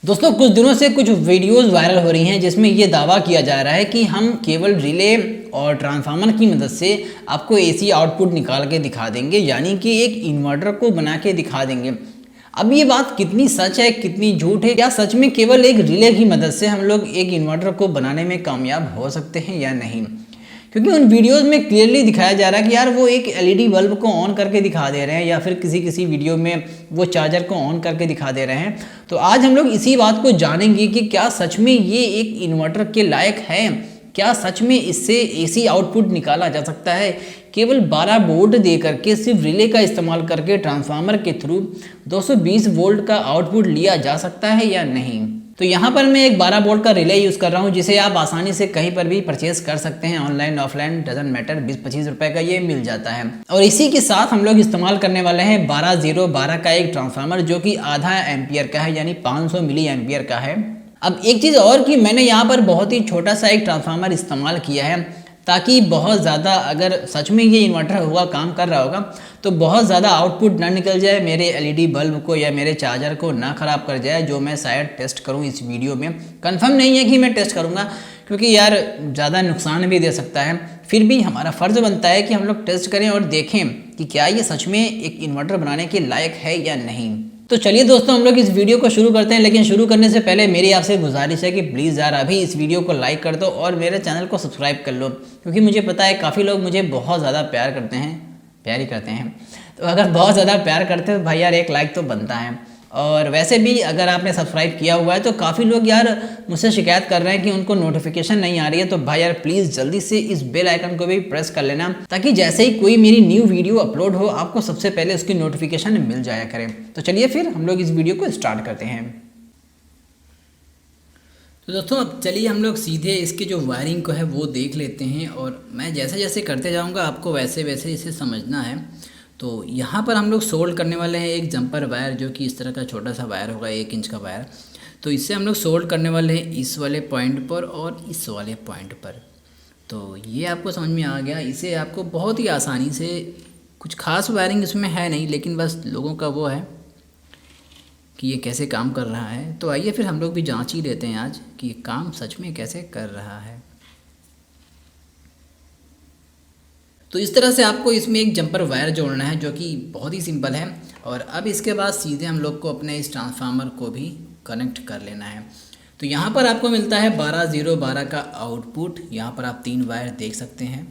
दोस्तों कुछ दिनों से कुछ वीडियोस वायरल हो रही हैं जिसमें ये दावा किया जा रहा है कि हम केवल रिले और ट्रांसफार्मर की मदद से आपको एसी आउटपुट निकाल के दिखा देंगे, यानी कि एक इन्वर्टर को बना के दिखा देंगे। अब ये बात कितनी सच है कितनी झूठ है, क्या सच में केवल एक रिले की मदद से हम लोग एक इन्वर्टर को बनाने में कामयाब हो सकते हैं या नहीं? क्योंकि उन वीडियोस में क्लियरली दिखाया जा रहा है कि यार वो एक एलईडी बल्ब को ऑन करके दिखा दे रहे हैं या फिर किसी वीडियो में वो चार्जर को ऑन करके दिखा दे रहे हैं। तो आज हम लोग इसी बात को जानेंगे कि क्या सच में ये एक इन्वर्टर के लायक है, क्या सच में इससे एसी आउटपुट निकाला जा सकता है केवल 12 वोल्ट दे करके, सिर्फ रिले का इस्तेमाल करके ट्रांसफार्मर के थ्रू 220 वोल्ट का आउटपुट लिया जा सकता है या नहीं। तो यहाँ पर मैं एक 12 वोल्ट का रिले यूज़ कर रहा हूँ जिसे आप आसानी से कहीं पर भी परचेज कर सकते हैं, ऑनलाइन ऑफलाइन डजंट मैटर, 20-25 रुपए का ये मिल जाता है। और इसी के साथ हम लोग इस्तेमाल करने वाले हैं 12-0-12 का एक ट्रांसफार्मर जो कि आधा एम्पियर का है, यानी 500 मिली एम्पियर का है। अब एक चीज़ और कि मैंने यहाँ पर बहुत ही छोटा सा एक ट्रांसफार्मर इस्तेमाल किया है ताकि बहुत ज़्यादा, अगर सच में ये इन्वर्टर हुआ काम कर रहा होगा तो बहुत ज़्यादा आउटपुट ना निकल जाए, मेरे एलईडी बल्ब को या मेरे चार्जर को ना ख़राब कर जाए, जो मैं शायद टेस्ट करूं इस वीडियो में। कंफर्म नहीं है कि मैं टेस्ट करूंगा क्योंकि यार ज़्यादा नुकसान भी दे सकता है, फिर भी हमारा फ़र्ज़ बनता है कि हम लोग टेस्ट करें और देखें कि क्या ये सच में एक इन्वर्टर बनाने के लायक है या नहीं। तो चलिए दोस्तों हम लोग इस वीडियो को शुरू करते हैं, लेकिन शुरू करने से पहले मेरी आपसे गुजारिश है कि प्लीज़ यार अभी इस वीडियो को लाइक कर दो और मेरे चैनल को सब्सक्राइब कर लो, क्योंकि मुझे पता है काफ़ी लोग मुझे बहुत ज़्यादा प्यार करते हैं, प्यार ही करते हैं। तो अगर बहुत ज़्यादा प्यार करते हो तो भाई यार एक लाइक तो बनता है। और वैसे भी अगर आपने सब्सक्राइब किया हुआ है तो काफ़ी लोग यार मुझसे शिकायत कर रहे हैं कि उनको नोटिफिकेशन नहीं आ रही है, तो भाई यार प्लीज़ जल्दी से इस बेल आइकन को भी प्रेस कर लेना ताकि जैसे ही कोई मेरी न्यू वीडियो अपलोड हो आपको सबसे पहले उसकी नोटिफिकेशन मिल जाया करे। तो चलिए फिर हम लोग इस वीडियो को स्टार्ट करते हैं। तो दोस्तों अब चलिए हम लोग सीधे इसके जो वायरिंग को है वो देख लेते हैं, और मैं जैसे जैसे करते जाऊँगा आपको वैसे वैसे इसे समझना है। तो यहाँ पर हम लोग सोल्ड करने वाले हैं एक जंपर वायर, जो कि इस तरह का छोटा सा वायर होगा, 1 इंच का वायर। तो इससे हम लोग सोल्ड करने वाले हैं इस वाले पॉइंट पर और इस वाले पॉइंट पर। तो ये आपको समझ में आ गया। इसे आपको बहुत ही आसानी से, कुछ खास वायरिंग इसमें है नहीं, लेकिन बस लोगों का वो है कि ये कैसे काम कर रहा है। तो आइए फिर हम लोग भी जाँच ही लेते हैं आज कि ये काम सच में कैसे कर रहा है। तो इस तरह से आपको इसमें एक जंपर वायर जोड़ना है जो कि बहुत ही सिंपल है। और अब इसके बाद सीधे हम लोग को अपने इस ट्रांसफार्मर को भी कनेक्ट कर लेना है। तो यहाँ पर आपको मिलता है 12-0-12 का आउटपुट, यहाँ पर आप 3 वायर देख सकते हैं।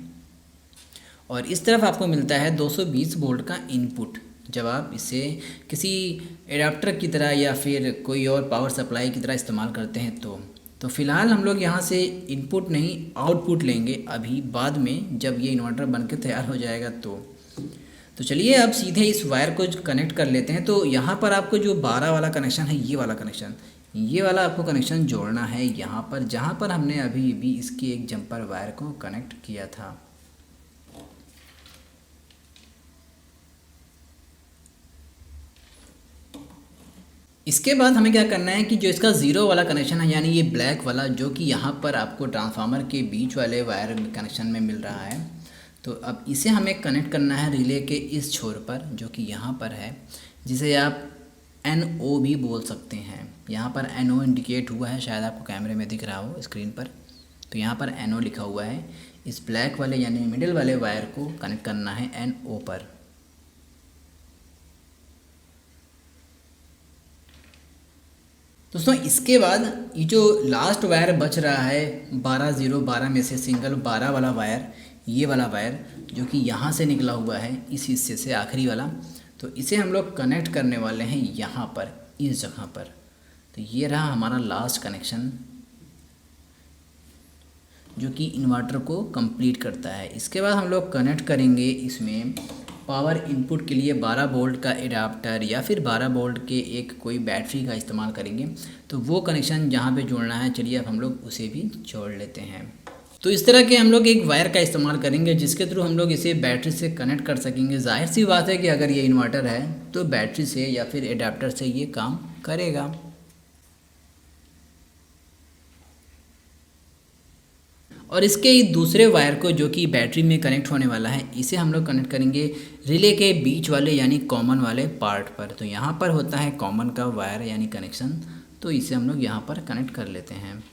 और इस तरफ आपको मिलता है 220 वोल्ट का इनपुट। जब आप इसे किसी एडाप्टर की तरह या फिर कोई और पावर सप्लाई की तरह इस्तेमाल करते हैं तो फ़िलहाल हम लोग यहाँ से इनपुट नहीं आउटपुट लेंगे, अभी बाद में जब ये इन्वर्टर बनके तैयार हो जाएगा तो चलिए अब सीधे इस वायर को कनेक्ट कर लेते हैं। तो यहाँ पर आपको जो 12 वाला कनेक्शन है, ये वाला आपको कनेक्शन जोड़ना है यहाँ पर, जहाँ पर हमने अभी भी इसके एक जंपर वायर को कनेक्ट किया था। इसके बाद हमें क्या करना है कि जो इसका 0 वाला कनेक्शन है, यानी ये ब्लैक वाला जो कि यहाँ पर आपको ट्रांसफार्मर के बीच वाले वायर कनेक्शन में मिल रहा है, तो अब इसे हमें कनेक्ट करना है रिले के इस छोर पर जो कि यहाँ पर है, जिसे आप NO भी बोल सकते हैं। यहाँ पर NO इंडिकेट हुआ है, शायद आपको कैमरे में दिख रहा हो स्क्रीन पर। तो यहाँ पर NO लिखा हुआ है। इस ब्लैक वाले यानी मिडिल वाले वायर को कनेक्ट करना है NO पर। दोस्तों इसके बाद ये जो लास्ट वायर बच रहा है 12-0-12 में से सिंगल 12 वाला वायर, ये वाला वायर जो कि यहाँ से निकला हुआ है इस हिस्से से, आखिरी वाला, तो इसे हम लोग कनेक्ट करने वाले हैं यहाँ पर, इस जगह पर। तो ये रहा हमारा लास्ट कनेक्शन जो कि इन्वर्टर को कंप्लीट करता है। इसके बाद हम लोग कनेक्ट करेंगे इसमें पावर इनपुट के लिए 12 वोल्ट का एडाप्टर या फिर 12 वोल्ट के एक कोई बैटरी का इस्तेमाल करेंगे। तो वो कनेक्शन जहाँ पे जोड़ना है, चलिए अब हम लोग उसे भी जोड़ लेते हैं। तो इस तरह के हम लोग एक वायर का इस्तेमाल करेंगे जिसके थ्रू हम लोग इसे बैटरी से कनेक्ट कर सकेंगे। जाहिर सी बात है कि अगर ये इन्वर्टर है तो बैटरी से या फिर एडाप्टर से ये काम करेगा। और इसके दूसरे वायर को जो कि बैटरी में कनेक्ट होने वाला है, इसे हम लोग कनेक्ट करेंगे रिले के बीच वाले यानी कॉमन वाले पार्ट पर। तो यहाँ पर होता है कॉमन का वायर यानी कनेक्शन, तो इसे हम लोग यहाँ पर कनेक्ट कर लेते हैं।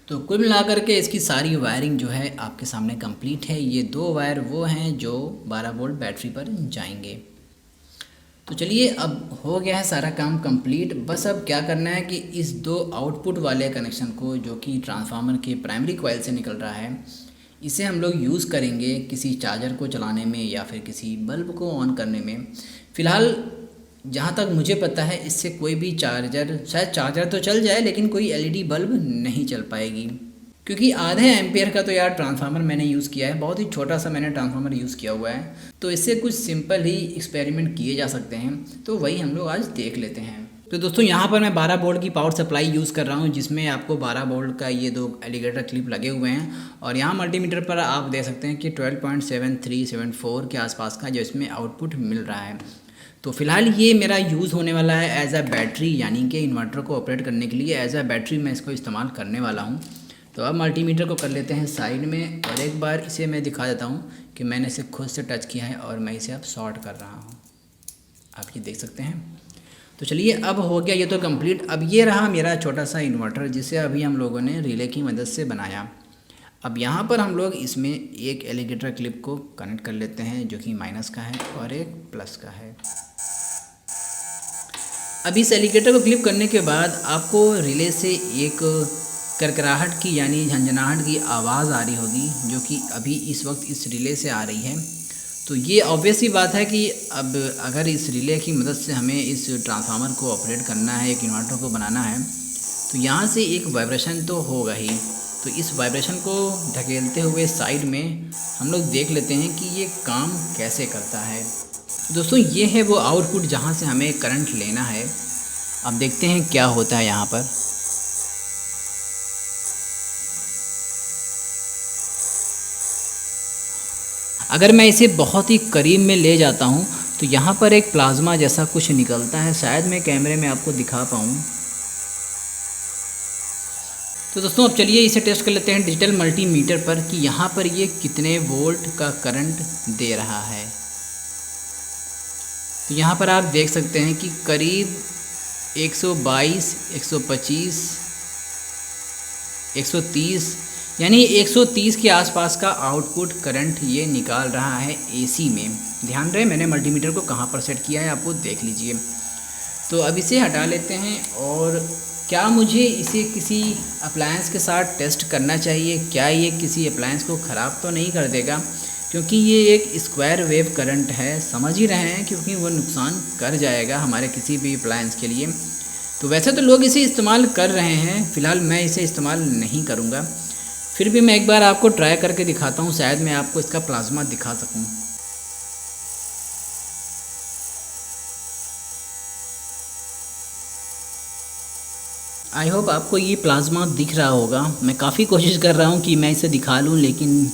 तो कुल मिलाकर के इसकी सारी वायरिंग जो है आपके सामने कंप्लीट है। ये 2 वायर वो हैं जो 12 वोल्ट बैटरी पर जाएंगे। तो चलिए अब हो गया है सारा काम कंप्लीट। बस अब क्या करना है कि इस 2 आउटपुट वाले कनेक्शन को, जो कि ट्रांसफार्मर के प्राइमरी कॉइल से निकल रहा है, इसे हम लोग यूज़ करेंगे किसी चार्जर को चलाने में या फिर किसी बल्ब को ऑन करने में। फ़िलहाल जहाँ तक मुझे पता है इससे कोई भी चार्जर, शायद चार्जर तो चल जाए लेकिन कोई एलईडी बल्ब नहीं चल पाएगी, क्योंकि आधे एम्पियर का तो यार ट्रांसफार्मर मैंने यूज़ किया है, बहुत ही छोटा सा मैंने ट्रांसफार्मर यूज़ किया हुआ है। तो इससे कुछ सिंपल ही एक्सपेरिमेंट किए जा सकते हैं, तो वही हम लोग आज देख लेते हैं। तो दोस्तों यहाँ पर मैं 12 वोल्ट की पावर सप्लाई यूज़ कर रहा हूँ, जिसमें आपको 12 वोल्ट का ये 2 एलिगेटर क्लिप लगे हुए हैं। और यहाँ मल्टीमीटर पर आप देख सकते हैं कि 12.7374 के आसपास का जो इसमें आउटपुट मिल रहा है। तो फिलहाल ये मेरा यूज़ होने वाला है एज अ बैटरी, यानी कि इन्वर्टर को ऑपरेट करने के लिए एज अ बैटरी मैं इसको इस्तेमाल करने वाला हूँ। तो अब मल्टीमीटर को कर लेते हैं साइड में, और एक बार इसे मैं दिखा देता हूँ कि मैंने इसे खुद से टच किया है और मैं इसे अब शॉर्ट कर रहा हूँ। आप ये देख सकते हैं। तो चलिए अब हो गया ये तो कंप्लीट। अब ये रहा मेरा छोटा सा इन्वर्टर, जिसे अभी हम लोगों ने रिले की मदद से बनाया। अब यहाँ पर हम लोग इसमें एक एलिगेटर क्लिप को कनेक्ट कर लेते हैं, जो कि माइनस का है और एक प्लस का है। अब इस एलिगेटर को क्लिप करने के बाद आपको रिले से एक करकराहट की यानी झंझनाहट की आवाज़ आ रही होगी, जो कि अभी इस वक्त इस रिले से आ रही है। तो ये ऑब्वियस ही बात है कि अब अगर इस रिले की मदद से हमें इस ट्रांसफार्मर को ऑपरेट करना है, एक इन्वर्टर को बनाना है, तो यहाँ से एक वाइब्रेशन तो होगा ही। तो इस वाइब्रेशन को ढकेलते हुए साइड में हम लोग देख लेते हैं कि ये काम कैसे करता है। दोस्तों ये है वो आउटपुट जहाँ से हमें करंट लेना है। अब देखते हैं क्या होता है यहाँ पर। अगर मैं इसे बहुत ही करीब में ले जाता हूँ तो यहाँ पर एक प्लाज्मा जैसा कुछ निकलता है, शायद मैं कैमरे में आपको दिखा पाऊँ। तो दोस्तों अब चलिए इसे टेस्ट कर लेते हैं डिजिटल मल्टीमीटर पर कि यहाँ पर ये कितने वोल्ट का करंट दे रहा है। तो यहाँ पर आप देख सकते हैं कि करीब 122, 125, 130 यानी 130 के आसपास का आउटपुट करंट ये निकाल रहा है एसी में। ध्यान रहे मैंने मल्टीमीटर को कहाँ पर सेट किया है, आपको देख लीजिए। तो अब इसे हटा लेते हैं, और क्या मुझे इसे किसी अप्लायंस के साथ टेस्ट करना चाहिए? क्या ये किसी अप्लायंस को ख़राब तो नहीं कर देगा? क्योंकि ये एक स्क्वायर वेव करंट है, समझ ही रहे हैं, क्योंकि वो नुकसान कर जाएगा हमारे किसी भी अप्लायंस के लिए। तो वैसे तो लोग इसे इस्तेमाल कर रहे हैं, फ़िलहाल मैं इसे इस्तेमाल नहीं करूँगा। फिर भी मैं एक बार आपको ट्राई करके दिखाता हूँ, शायद मैं आपको इसका प्लाज्मा दिखा सकूँ। आई होप आपको ये प्लाज्मा दिख रहा होगा। मैं काफ़ी कोशिश कर रहा हूँ कि मैं इसे दिखा लूँ, लेकिन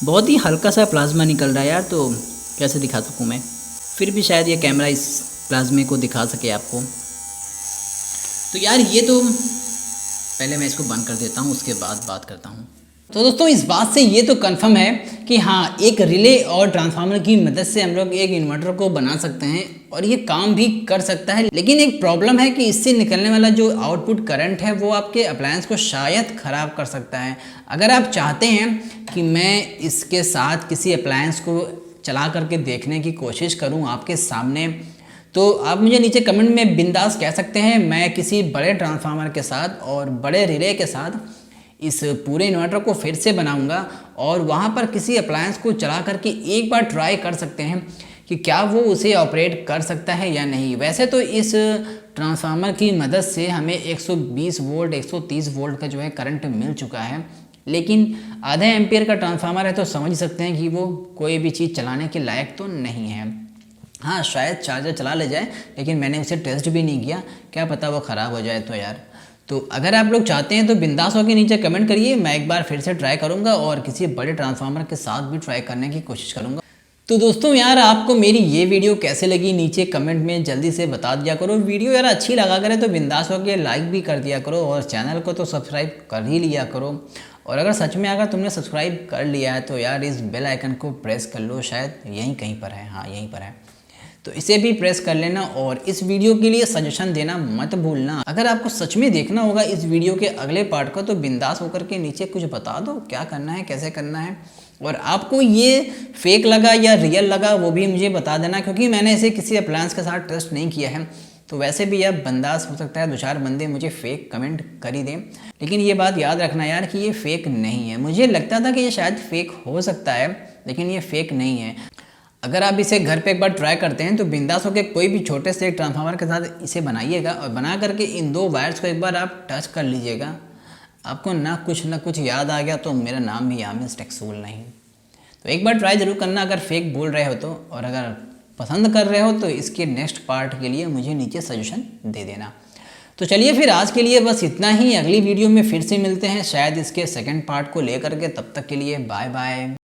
बहुत ही हल्का सा प्लाज्मा निकल रहा है यार, तो कैसे दिखा सकूँ मैं। फिर भी शायद ये कैमरा इस प्लाज्मे को दिखा सके आपको। तो यार ये तो पहले मैं इसको बंद कर देता हूँ, उसके बाद बात करता हूँ। तो दोस्तों इस बात से ये तो कंफर्म है कि हाँ, एक रिले और ट्रांसफार्मर की मदद से हम लोग एक इन्वर्टर को बना सकते हैं और ये काम भी कर सकता है। लेकिन एक प्रॉब्लम है कि इससे निकलने वाला जो आउटपुट करंट है वो आपके अप्लायंस को शायद ख़राब कर सकता है। अगर आप चाहते हैं कि मैं इसके साथ किसी अप्लायंस को चला करके देखने की कोशिश करूँ आपके सामने, तो आप मुझे नीचे कमेंट में बिंदास कह सकते हैं। मैं किसी बड़े ट्रांसफार्मर के साथ और बड़े रिले के साथ इस पूरे इन्वर्टर को फिर से बनाऊंगा और वहाँ पर किसी अप्लायंस को चला करके एक बार ट्राई कर सकते हैं कि क्या वो उसे ऑपरेट कर सकता है या नहीं। वैसे तो इस ट्रांसफार्मर की मदद से हमें 120 वोल्ट 130 वोल्ट का जो है करंट मिल चुका है, लेकिन आधे एम्पियर का ट्रांसफार्मर है तो समझ सकते हैं कि वो कोई भी चीज़ चलाने के लायक तो नहीं है। हाँ, शायद चार्जर चला ले जाए, लेकिन मैंने उसे टेस्ट भी नहीं किया, क्या पता वो ख़राब हो जाए तो यार। तो अगर आप लोग चाहते हैं तो बिंदास होकर नीचे कमेंट करिए, मैं एक बार फिर से ट्राई करूंगा और किसी बड़े ट्रांसफार्मर के साथ भी ट्राई करने की कोशिश करूंगा। तो दोस्तों यार आपको मेरी ये वीडियो कैसे लगी नीचे कमेंट में जल्दी से बता दिया करो। वीडियो यार अच्छी लगा करे तो बिंदास होकर लाइक भी कर दिया करो और चैनल को तो सब्सक्राइब कर ही लिया करो। और अगर सच में अगर तुमने सब्सक्राइब कर लिया है तो यार इस बेल आइकन को प्रेस कर लो, शायद यहीं कहीं पर है, हाँ यहीं पर है, तो इसे भी प्रेस कर लेना। और इस वीडियो के लिए सजेशन देना मत भूलना। अगर आपको सच में देखना होगा इस वीडियो के अगले पार्ट को तो बिंदास होकर के नीचे कुछ बता दो क्या करना है, कैसे करना है, और आपको ये फेक लगा या रियल लगा वो भी मुझे बता देना, क्योंकि मैंने इसे किसी अप्लायंस के साथ टेस्ट नहीं किया है। तो वैसे भी अब बिंदास हो सकता है 2-4 बंदे मुझे फेक कमेंट कर ही दें, लेकिन ये बात याद रखना यार कि ये फेक नहीं है। मुझे लगता था कि ये शायद फेक हो सकता है, लेकिन ये फेक नहीं है। अगर आप इसे घर पे एक बार ट्राई करते हैं तो बिंदास होकर कोई भी छोटे से एक ट्रांसफार्मर के साथ इसे बनाइएगा और बना करके इन 2 वायर्स को एक बार आप टच कर लीजिएगा। आपको ना कुछ याद आ गया तो मेरा नाम भी यामिस टेक्सुल नहीं। तो एक बार ट्राई ज़रूर करना अगर फेक बोल रहे हो तो, और अगर पसंद कर रहे हो तो इसके नेक्स्ट पार्ट के लिए मुझे नीचे सजेशन दे देना। तो चलिए फिर आज के लिए बस इतना ही। अगली वीडियो में फिर से मिलते हैं, शायद इसके सेकंड पार्ट को लेकर के। तब तक के लिए बाय बाय।